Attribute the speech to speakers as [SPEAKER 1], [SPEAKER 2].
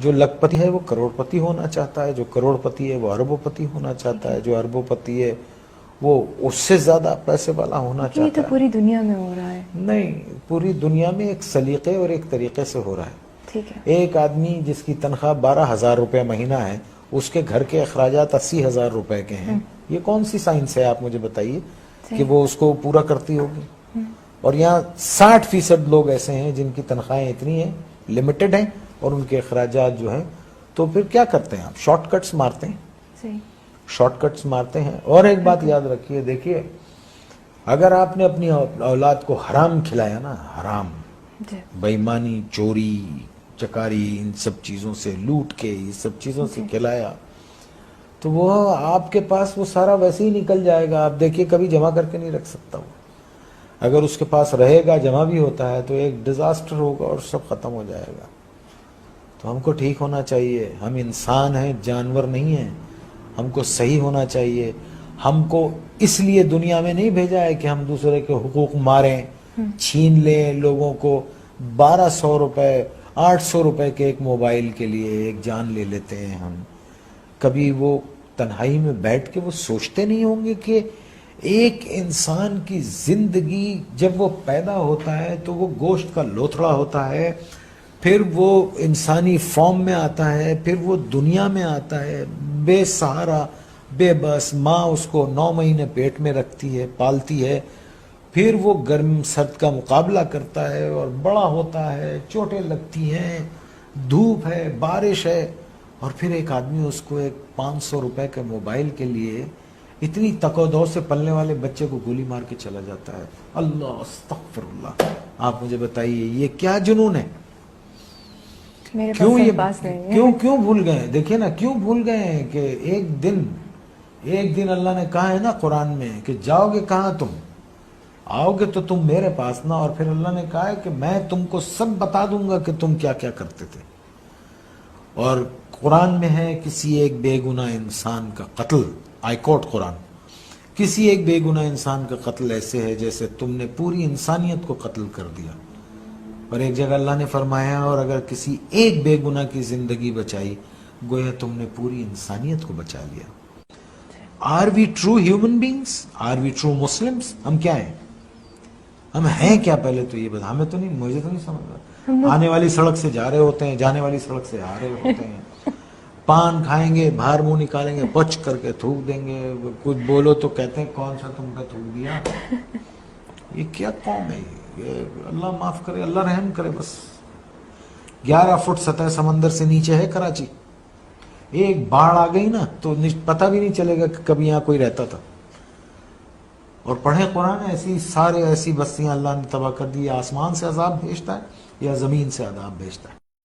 [SPEAKER 1] جو لکھپتی ہے وہ کروڑپتی ہونا چاہتا ہے، جو کروڑپتی ہے وہ اربوپتی ہونا چاہتا ہے، جو اربوپتی ہے وہ اس سے زیادہ پیسے والا ہونا
[SPEAKER 2] یہ
[SPEAKER 1] چاہتا
[SPEAKER 2] تو
[SPEAKER 1] ہے.
[SPEAKER 2] پوری دنیا میں ہو رہا ہے.
[SPEAKER 1] نہیں، پوری دنیا میں ایک سلیقے اور ایک طریقے سے ہو رہا ہے.
[SPEAKER 2] ٹھیک ہے.
[SPEAKER 1] ایک آدمی جس کی تنخواہ 12,000 روپے مہینہ ہے، اس کے گھر کے اخراجات 80,000 روپے کے ہیں. یہ کون سی سائنس ہے آپ مجھے بتائیے کہ وہ اس کو پورا کرتی ہوگی؟ اور یہاں 60% لوگ ایسے ہیں جن کی تنخواہیں اتنی ہیں، لمیٹڈ ہیں، اور ان کے اخراجات جو ہیں. تو پھر کیا کرتے ہیں آپ؟ شارٹ کٹس مارتے ہیں. شارٹ کٹس مارتے ہیں. اور ایک بات یاد رکھیے، دیکھیے اگر آپ نے اپنی اولاد کو حرام کھلایا نا، حرام، بے ایمانی، چوری چکاری، ان سب چیزوں سے لوٹ کے، یہ سب چیزوں سے کھلایا، تو وہ آپ کے پاس وہ سارا ویسے ہی نکل جائے گا. آپ دیکھیے کبھی جمع کر کے نہیں رکھ سکتا وہ. اگر اس کے پاس رہے گا، جمع بھی ہوتا ہے، تو ایک ڈیزاسٹر ہوگا اور سب ختم ہو جائے گا. تو ہم کو ٹھیک ہونا چاہیے. ہم انسان ہیں، جانور نہیں ہیں. ہم کو صحیح ہونا چاہیے. ہم کو اس لیے دنیا میں نہیں بھیجا ہے کہ ہم دوسرے کے حقوق ماریں، چھین لیں لوگوں کو. 1200 روپے 800 روپے کے ایک موبائل کے لیے ایک جان لے لیتے ہیں ہم. کبھی وہ تنہائی میں بیٹھ کے وہ سوچتے نہیں ہوں گے کہ ایک انسان کی زندگی جب وہ پیدا ہوتا ہے تو وہ گوشت کا لوتھڑا ہوتا ہے، پھر وہ انسانی فارم میں آتا ہے، پھر وہ دنیا میں آتا ہے بے سہارا، بے بس. ماں اس کو 9 مہینے پیٹ میں رکھتی ہے، پالتی ہے. پھر وہ گرم سرد کا مقابلہ کرتا ہے اور بڑا ہوتا ہے، چوٹیں لگتی ہیں، دھوپ ہے، بارش ہے، اور پھر ایک آدمی اس کو ایک 500 روپے کے موبائل کے لیے اتنی تک و دو سے پلنے والے بچے کو گولی مار کے چلا جاتا ہے. اللہ استغفر اللہ. آپ مجھے بتائیے یہ کیا جنون ہے؟ کیوں یہ کیوں بھول گئے؟ دیکھیں نا کیوں بھول گئے ہیں کہ ایک دن اللہ نے کہا ہے نا قرآن میں کہ جاؤ گے کہاں تم؟ آؤ گے تو تم میرے پاس نا. اور پھر اللہ نے کہا ہے کہ میں تم کو سب بتا دوں گا کہ تم کیا کیا کرتے تھے. اور قرآن میں ہے کسی ایک بے گناہ انسان کا قتل، آئی کوٹ قرآن، کسی ایک بے گناہ انسان کا قتل ایسے ہے جیسے تم نے پوری انسانیت کو قتل کر دیا. اور ایک جگہ اللہ نے فرمایا اور اگر کسی ایک بے گناہ کی زندگی بچائی گویا تم نے پوری انسانیت کو بچا لیا. Are we true human beings? Are we true Muslims? ہم کیا ہیں؟ ہم ہیں کیا؟ پہلے تو یہ بتا. ہمیں تو نہیں، مجھے تو نہیں سمجھ رہا. آنے والی سڑک سے جا رہے ہوتے ہیں، جانے والی سڑک سے آ رہے ہوتے ہیں. پان کھائیں گے، باہر منہ نکالیں گے، پچ کر کے تھوک دیں گے. کچھ بولو تو کہتے ہیں کون سا تم پہ تھوک دیا. یہ کیا قوم ہے یہ؟ اللہ معاف کرے، اللہ رحم کرے. بس 11 فٹ سطح سمندر سے نیچے ہے کراچی. ایک باڑھ آ گئی نا تو پتہ بھی نہیں چلے گا کہ کبھی یہاں کوئی رہتا تھا. اور پڑھیں قرآن، ایسی بستیاں اللہ نے تباہ کر دی. یا آسمان سے عذاب بھیجتا ہے یا زمین سے عذاب بھیجتا ہے.